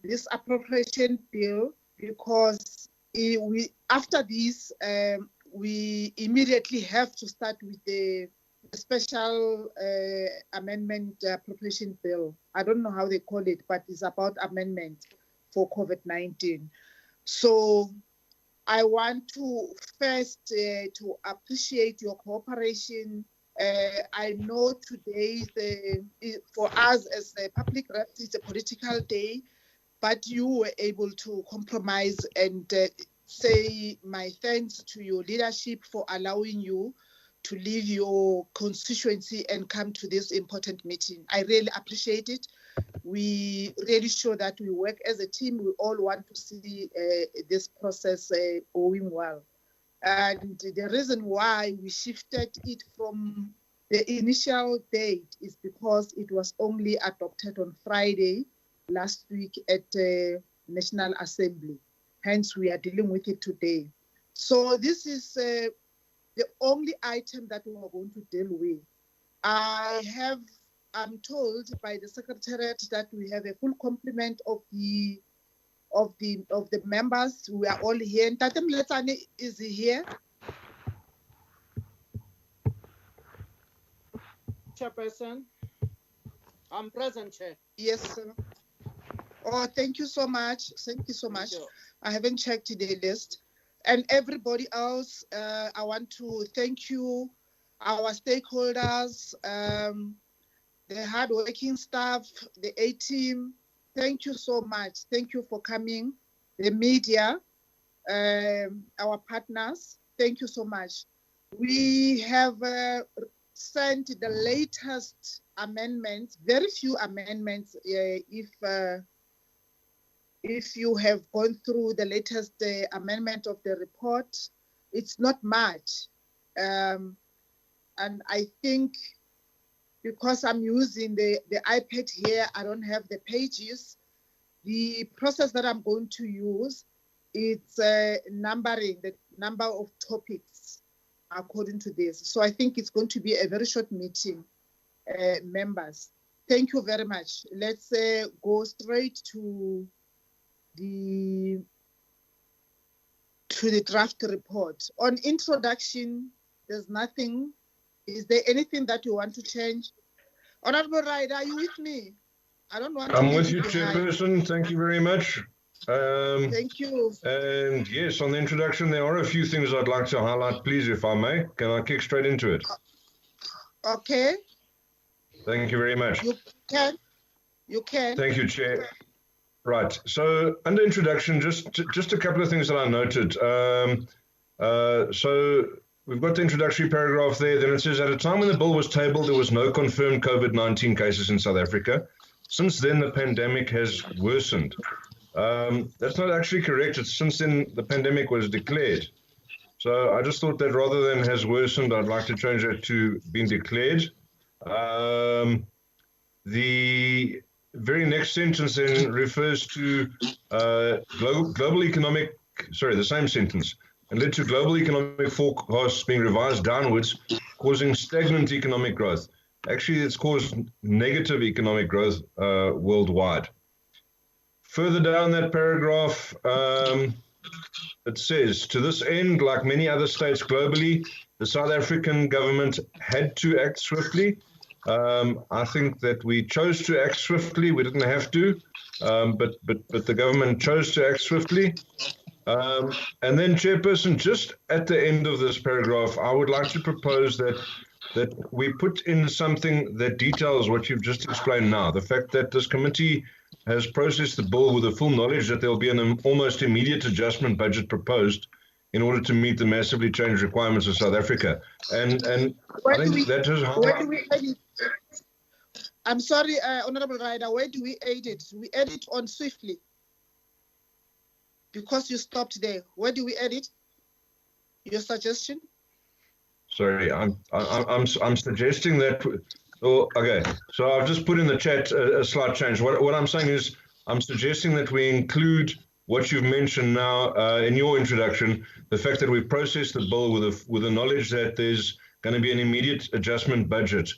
this appropriation bill because after this, we immediately have to start with the special amendment appropriation bill. I don't know how they call it, but it's about amendment for COVID-19. So I want to first to appreciate your cooperation. I know today for us as a public reps, it's a political day, but you were able to compromise and say my thanks to your leadership for allowing you to leave your constituency and come to this important meeting. I really appreciate it. We really show that we work as a team. We all want to see this process going well. And the reason why we shifted it from the initial date is because it was only adopted on Friday last week at the National Assembly. Hence, we are dealing with it today. So this is the only item that we are going to deal with. I'm told by the Secretariat that we have a full complement of the members. We are all here. Tatem Letsane is here. Chairperson, I'm present, Chair. Yes, sir. Oh, thank you so much. Thank you so much. I haven't checked the list. And everybody else, I want to thank you, our stakeholders, the hardworking staff, the A-team. Thank you so much. Thank you for coming. The media, our partners, thank you so much. We have sent the latest amendments, very few amendments. If you have gone through the latest amendment of the report, it's not much. And I think because I'm using the iPad here, I don't have the pages. The process that I'm going to use, it's numbering the number of topics according to this. So I think it's going to be a very short meeting, members. Thank you very much. Let's go straight to the draft report. On introduction, there's nothing. Is there anything that you want to change? Honorable Ryder, are you with me? I don't want to. I'm with you, Chairperson. Thank you very much. Thank you. And yes, on the introduction, there are a few things I'd like to highlight, please, if I may. Can I kick straight into it? Okay. Thank you very much. You can. You can. Thank you, Chair. Right. So under introduction, just a couple of things that I noted. So we've got the introductory paragraph there. Then it says, at a time when the bill was tabled, there was no confirmed COVID-19 cases in South Africa. Since then, the pandemic has worsened. That's not actually correct. It's since then the pandemic was declared. So I just thought that rather than has worsened, I'd like to change that to been declared. The very next sentence then refers to global economic, the same sentence, and led to global economic forecasts being revised downwards, causing stagnant economic growth. Actually, it's caused negative economic growth worldwide. Further down that paragraph, it says, to this end, like many other states globally, the South African government had to act swiftly. I think that we chose to act swiftly. We didn't have to, but the government chose to act swiftly. And then, Chairperson, just at the end of this paragraph, I would like to propose that we put in something that details what you've just explained now. The fact that this committee has processed the bill with the full knowledge that there will be an almost immediate adjustment budget proposed in order to meet the massively changed requirements of South Africa. And I think that is how... Where do we edit? I'm sorry, Honorable Ryder, where do we edit? We edit on swiftly. Because you stopped there. Where do we edit? Your suggestion? Sorry, I'm suggesting that... Oh, okay, so I've just put in the chat a slight change. What I'm saying is I'm suggesting that we include what you've mentioned now in your introduction, the fact that we've processed the bill with the knowledge that there's going to be an immediate adjustment budget.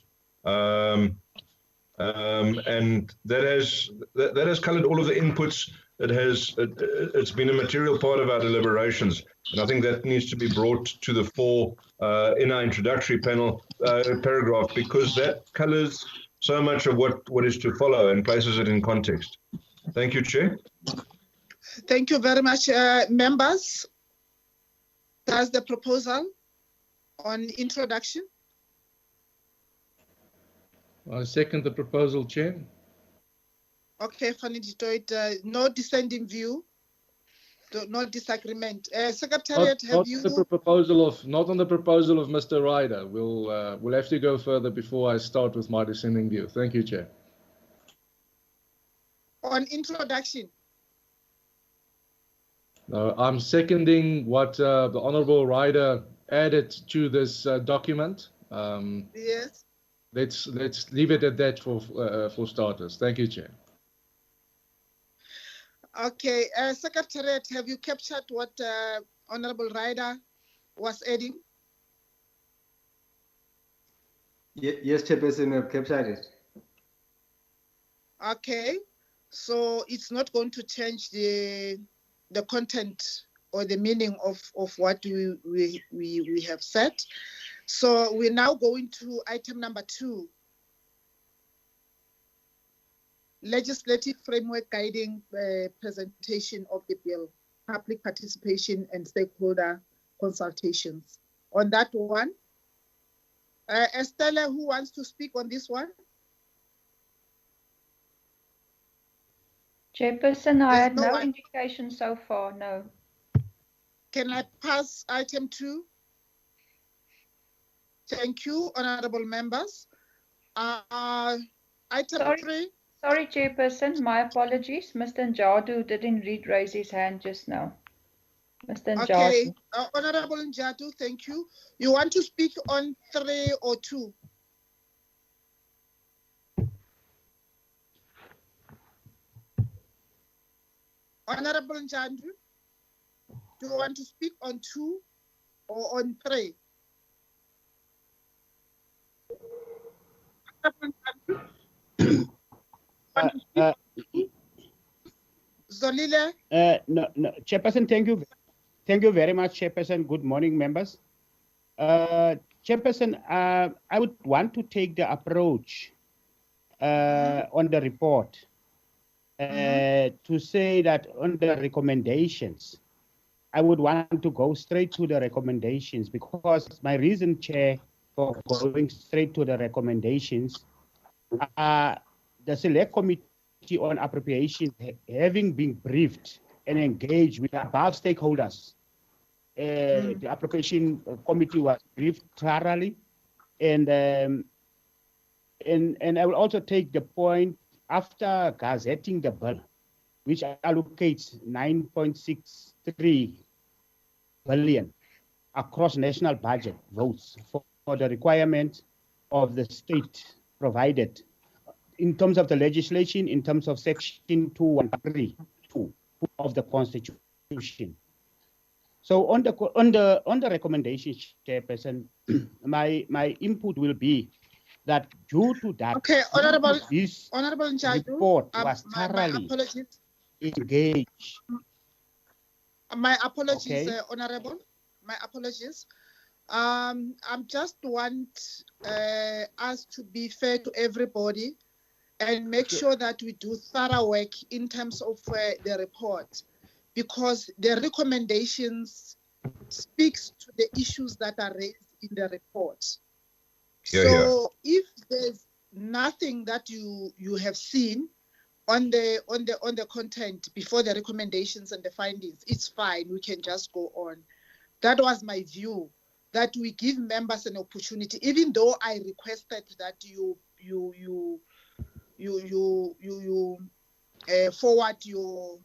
and that has coloured all of the inputs. It's been a material part of our deliberations, and I think that needs to be brought to the fore in our introductory panel paragraph, because that colours so much of what is to follow and places it in context. Thank you, Chair. Thank you very much, members. That's the proposal on introduction. I second the proposal, Chair. Okay, Fanny Ditoit, no dissenting view, no disagreement. Secretariat, Not on the proposal of Mr. Ryder. We'll have to go further before I start with my dissenting view. Thank you, Chair. On introduction. I'm seconding what the Honourable Ryder added to this document. Yes. Let's leave it at that for starters. Thank you, Chair. Okay, Secretariat, have you captured what Honourable Ryder was adding? Yes, Chairperson, I've captured it. Okay, so it's not going to change the content or the meaning of what we have said. So we're now going to item number 2. Legislative framework guiding presentation of the bill, public participation and stakeholder consultations. On that one, Estella, who wants to speak on this one? Chairperson, I had no indication so far, no. Can I pass item 2? Thank you, honorable members. Item 3. Sorry, Chairperson, my apologies. Mr. Njadu didn't raise his hand just now. Mr. Njadu. Okay, Honorable Njadu, thank you. You want to speak on 3 or 2? Honorable Njadu, do you want to speak on 2 or on 3? Zolile? No, Chairperson, thank you. Thank you very much, Chairperson. Good morning, members. Chairperson, I would want to take the approach on the report to say that on the recommendations, I would want to go straight to the recommendations, because my reason, Chair, for going straight to the recommendations, the Select Committee on Appropriation, having been briefed and engaged with above stakeholders, the Appropriation Committee was briefed thoroughly, and I will also take the point, after gazetting the bill, which allocates 9.63 billion across national budget votes for the requirement of the state provided in terms of the legislation, in terms of section 213 of the Constitution. So on the recommendations, Chairperson, my input will be that due to that, okay, Honorable Njadu, report was thoroughly engaged. My apologies, okay. Honorable. My apologies. I'm just want us to be fair to everybody and make sure that we do thorough work in terms of the report, because the recommendations speaks to the issues that are raised in the report. So if there's nothing that you have seen on the content before the recommendations and the findings, it's fine. We can just go on. That was my view, that we give members an opportunity, even though I requested that you forward your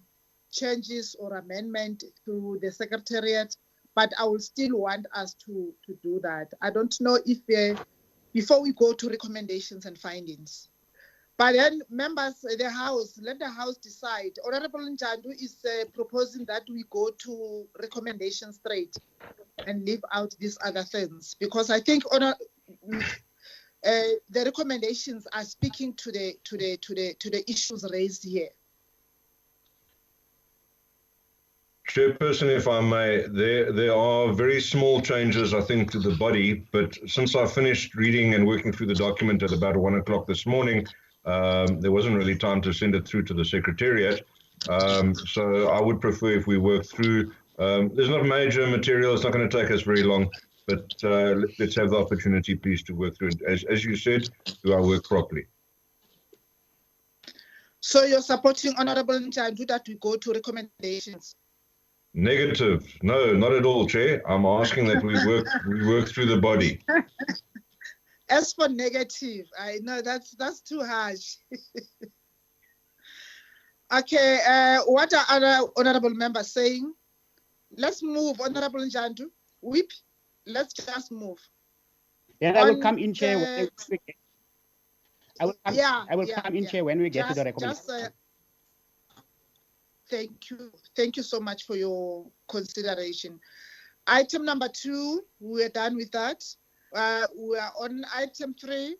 changes or amendment to the Secretariat, but I will still want us to do that. I don't know if before we go to recommendations and findings. But then members, let the House decide. Honorable Njadu is proposing that we go to recommendations straight and leave out these other things, because I think the recommendations are speaking to the issues raised here. Chairperson, if I may, there are very small changes, I think, to the body, but since I finished reading and working through the document at about 1 o'clock this morning, there wasn't really time to send it through to the Secretariat. So I would prefer if we work through, there's not major material, it's not going to take us very long, but let's have the opportunity, please, to work through it. As you said, do our work properly. So you're supporting Honorable Njandu that we go to recommendations? Negative. No, not at all, Chair. I'm asking that we work through the body. As for negative, I know that's too harsh. Okay, what are other honorable members saying? Let's move, Honorable Njandu. Whip, let's just move. Then I will come in, Chair. I will come in, Chair, when we get to the recommendation. Thank you so much for your consideration. Item number 2, we're done with that. We are on item 3.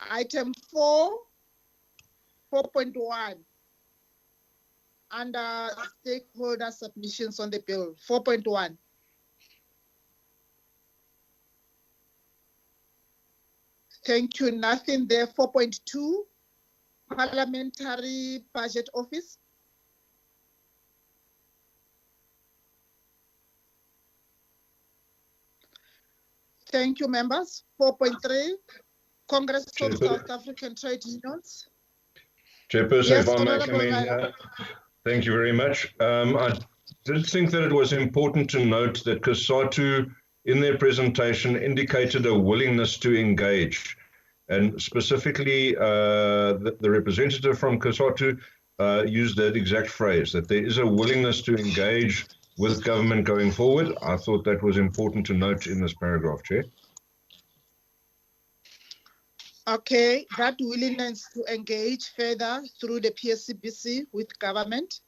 Item 4.1, under stakeholder submissions on the bill. 4.1. Thank you. Nothing there. 4.2, Parliamentary Budget Office. Thank you, members. 4.3, Congress of South African Trade Unions. Chairperson, Yes, if I may come in here. Thank you very much. I did think that it was important to note that COSATU, in their presentation, indicated a willingness to engage. And specifically, the representative from COSATU used that exact phrase, that there is a willingness to engage with government going forward. I thought that was important to note in this paragraph, Chair. Okay, that willingness to engage further through the PSCBC with government.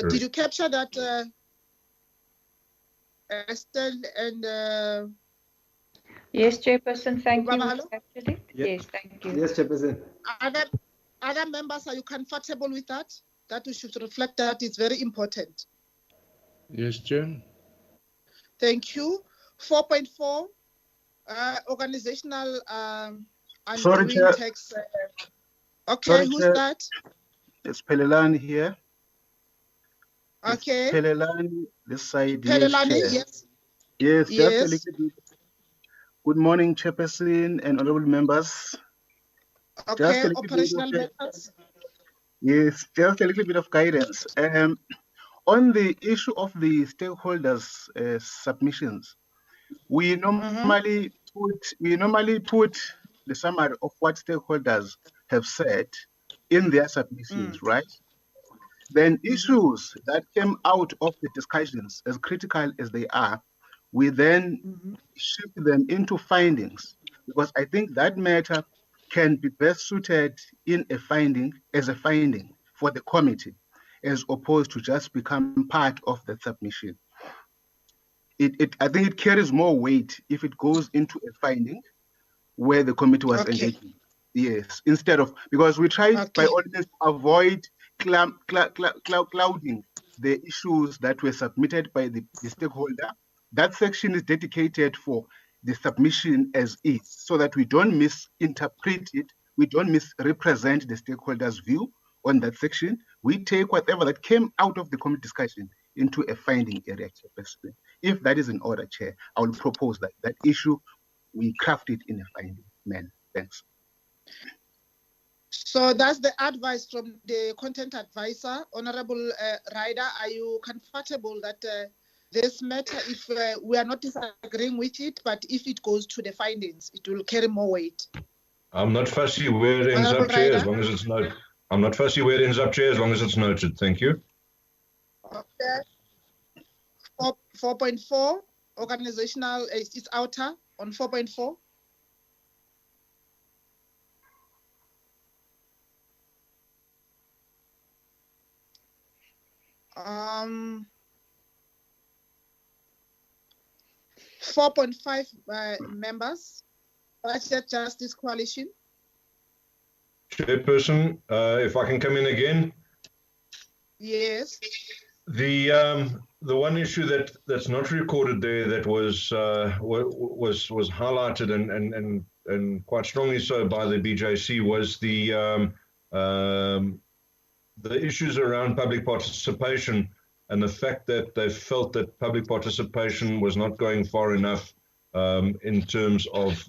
Did you capture that, Estelle and Yes, Chairperson, thank you. Yes, thank you. Yes, Chairperson. Other members, are you comfortable with that? That we should reflect that is very important. Yes, Chair. Thank you. 4.4, organizational Sorry, undoing Chair. tax. Okay, Sorry, who's Chair. that? It's Pelelani here. Okay. Pelelani, this side. Pelelani, yes, Chair. yes. Yes, just a Yes. little bit. Good morning, Chairperson and honorable members. Okay, operational methods. Yes, just a little bit of guidance. On the issue of the stakeholders' submissions, we normally put the summary of what stakeholders have said in their submissions, right? Then issues that came out of the discussions, as critical as they are, we then shift them into findings, because I think that matter can be best suited in a finding as a finding for the committee, as opposed to just become part of the submission. I think it carries more weight if it goes into a finding where the committee was engaging. Yes, instead of, because we try by all means to avoid clouding the issues that were submitted by the stakeholder. That section is dedicated for the submission as is, so that we don't misinterpret it, we don't misrepresent the stakeholder's view on that section. We take whatever that came out of the committee discussion into a finding area, Chairperson. If that is in order, Chair, I will propose that issue, we craft it in a finding manner. Thanks. So that's the advice from the content advisor. Honorable Ryder, are you comfortable that this matter, if we are not disagreeing with it, but if it goes to the findings, it will carry more weight? I'm not fussy where it ends up, Chair, as long as it's noted. I'm not fussy where it ends up, Chair, as long as it's noted. Thank you. Okay. 4.4, organizational, it's outer on 4.4. 4.5 members, Budget Justice Coalition. Chairperson, if I can come in again. Yes. The one issue that's not recorded there that was highlighted and quite strongly so by the BJC was the issues around public participation and the fact that they felt that public participation was not going far enough in terms of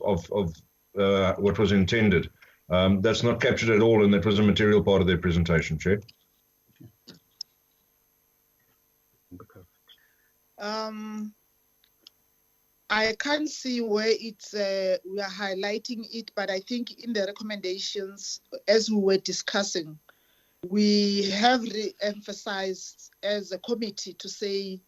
what was intended. That's not captured at all, and that was a material part of their presentation, Chair. I can't see where it's we are highlighting it, but I think in the recommendations, as we were discussing, we have re-emphasized as a committee to say